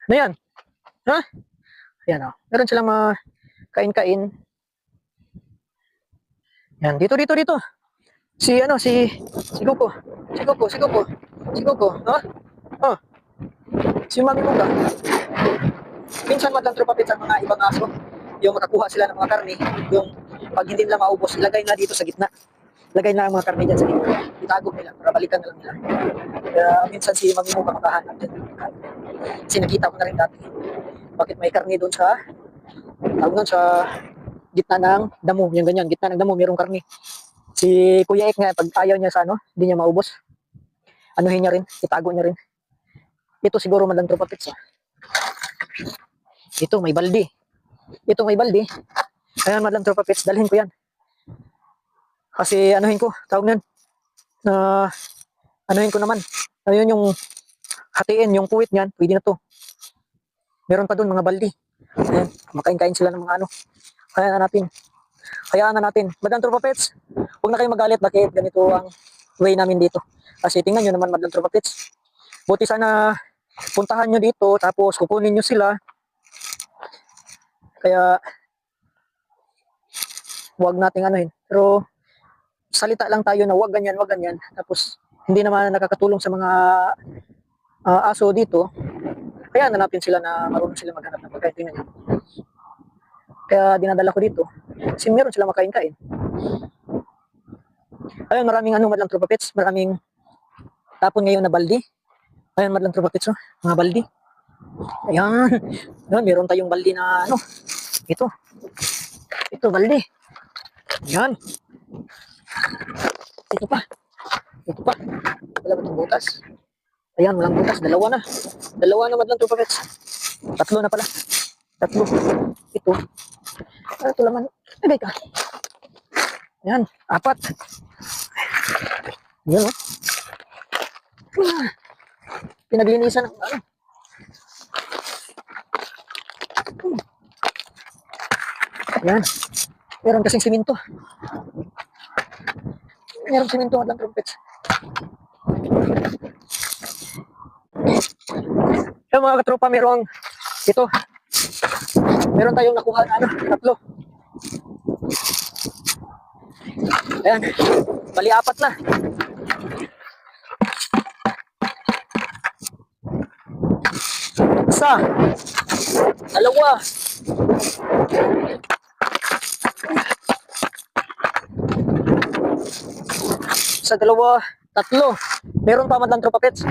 Ano yan? Ha? Ayan o. Meron silang mga kain-kain. Yan, dito, dito, dito. Si ano, si Coco. Si Coco, si Coco. Si Coco, ha? Oh, si Mami Mungga. Minsan madlang trupapit sa mga ibang aso. Yung makakuha sila ng mga karne, yung pag hindi nila maubos, ilagay na dito sa gitna. Lagay na ang mga karne dyan sa gitna. Itago nila para balikan na lang nila. Kaya minsan si Mami Mungga makahanap dyan. Kasi nakita ko na rin dati. Bakit may karne doon sa, tawag doon sa gitna ng damo, yung ganyan, gitna ng damo, mayroong karne. Si Kuya Ek nga, pag ayaw niya sa ano, hindi niya maubos, anuhin niya rin, itago niya rin. Ito siguro madlang tropapits. Ito may baldi. Ito may baldi. Ayan madlang tropapits, dalhin ko yan. Kasi anuhin ko, tawag niyan, anuhin ko naman. Ayun yung hatiin, yung puwit niyan, pwede na to. Meron pa doon mga baldi. Ayan, makain-kain sila ng mga ano. Kaya na natin. Hayaan na natin. Madlang tropapits, huwag na kayong magalit. Bakit ganito ang way namin dito? Kasi tingnan nyo naman madlang tropapits. Buti sana puntahan nyo dito, tapos kukunin nyo sila. Kaya, huwag nating anuhin. Pero, salita lang tayo na huwag ganyan, huwag ganyan. Tapos, hindi naman nakakatulong sa mga aso dito. Kaya hanapin sila na marunong sila maghanap ng pagkain. Tingnan nyo. Kaya dinadala ko dito. Kasi meron sila makain-kain. Ayun, maraming ano, madlang tropapits. Maraming tapon ngayon na baldi. Ayun, madlang tropapits, oh. Mga baldi. Ayan. Ayan, meron tayong baldi na ano. Ito. Ito, baldi. Ayan. Ito pa. Ito pa. Wala ba itong butas? Ayan, walang butas. Dalawa na. Dalawa na madlang tropapits. Tatlo na pala. Tatlo. Ito. Ito laman. Ay, ka. Ayan, apat. Ayan, oh. Pinaglinisan ng ano. Ayan. Meron kasing siminto. Meron siminto at lang trumpets. Yung mga katropa, merong ito. Meron tayong nakuha na ano, tatlo. Ayan. Bali, apat na. Isa. Dalawa. Isa, dalawa, tatlo. Meron pa madlang tropapits.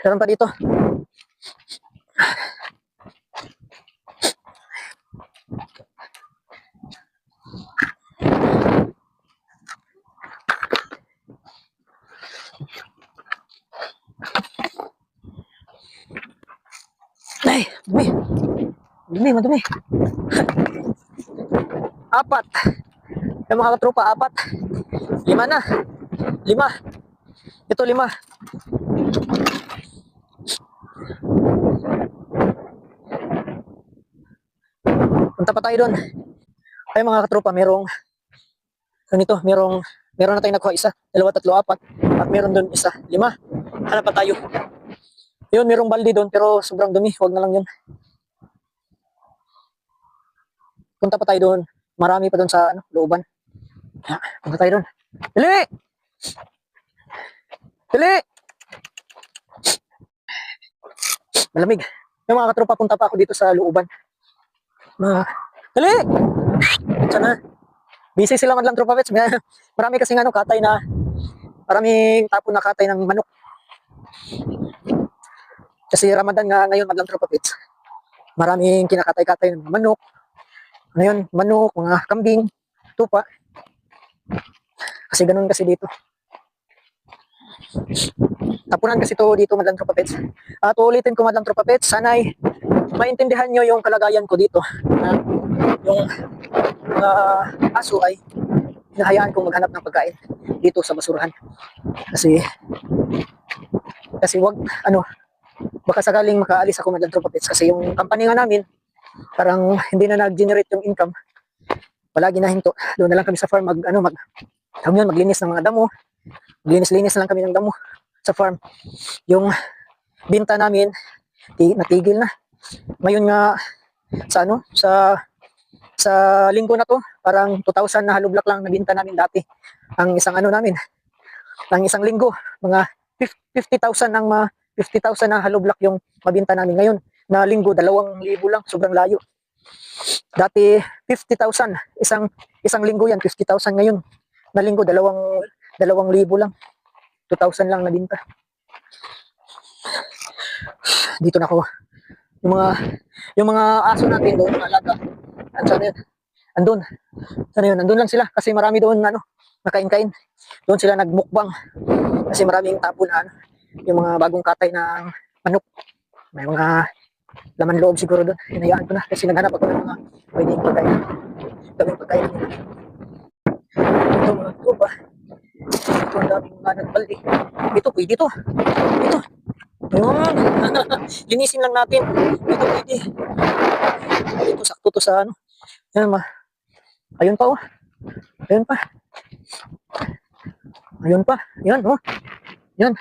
Meron pa dito. Ay, dumi. Dumi, madumi. Apat. Yung mga katropa, apat. Lima na. Lima. Ito, lima. Punta pa tayo doon. Ay mga katropa, merong ganito, meron na tayong nakuha isa, dalawa, tatlo, apat. At meron doon isa, lima. Hanap pa tayo. Yun, merong baldi doon pero sobrang dumi. Huwag na lang yun. Punta pa tayo doon. Marami pa doon sa ano, looban. Punta tayo doon. Dali! Dali! Malamig. Yung mga katropa, punta pa ako dito sa looban. Dali! Sana. Busy sila madlang tropa pets. Marami kasing ano, katay na, maraming tapon na katay ng manok. Kasi Ramadan nga ngayon madlang tropa pets. Maraming kinakatay-katay ng manok. Ngayon, manok, mga kambing, tupa. Kasi ganun kasi dito. Tapunan kasi to dito madlang tropa pets. At ulitin ko madlang tropa pets, sana'y maintindihan nyo yung kalagayan ko dito. Yung aso ay hinahayaan kong maghanap ng pagkain dito sa basurahan. Kasi wag, ano, baka sakaling makaalis ako madlang tropa pets. Kasi yung company nga namin, parang hindi na nag-generate yung income. Palagi na hinto. Doon na lang kami sa farm maglinis ng mga damo. Linis-linis na lang kami ng damo sa farm. Yung binta namin, natigil na. Ngayon nga, sa ano, sa linggo na to, parang 2,000 na hollow block lang nabinta namin dati. Ang isang ano namin, ang isang linggo, mga 50,000 ang 50,000 na hollow block yung mabinta namin. Ngayon, na linggo, 2,000 lang, sobrang layo. Dati 50,000, isang linggo yan, 50,000. Ngayon, na linggo, 2,000 lang. 2,000 lang nabinta. Dito na ako. Yung mga aso natin doon, mga alaga. Saan yun? Andun. Saan yun? Andun lang sila kasi marami doon nakain-kain. Doon sila nagmukbang kasi maraming tapo na yung mga bagong katay ng manok. May mga laman loob siguro doon. Hinayaan ko na kasi naghanap ako ng mga pwedeng pagkain. Gawing pagkain. Ito mga tropa. Ito ang daming mga nagbaldi. Ito pwede to. Ito. Yun. Linisin lang natin. Ito pwede. Ito sakto to sa ano. Yan ayun pa oh. Ayun pa. Ayun pa. Yan oh. Yan.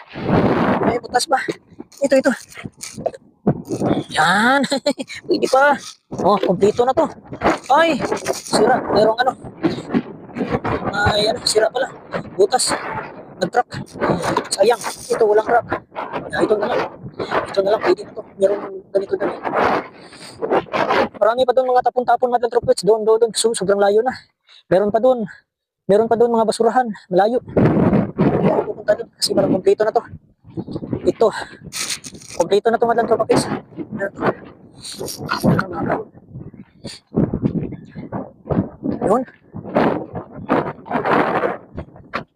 May butas pa. Ito. Yan. Pwede pa. Oh, kompleto na to. Ay, sira. Mayroong ano. Ay, sira pala. Butas. Nag-crack. Sayang. Ito walang crack. Ito na lang. Ito na lang. Pwede na to. Mayroong ganito na. Marami pa doon mga tapon-tapon mga troplets. Doon. Sobrang layo na. Meron pa doon mga basurahan. Malayo. Hindi ako pupunta doon kasi parang kompleto na to. Ito. Kompleto na to mga troplets. Yun.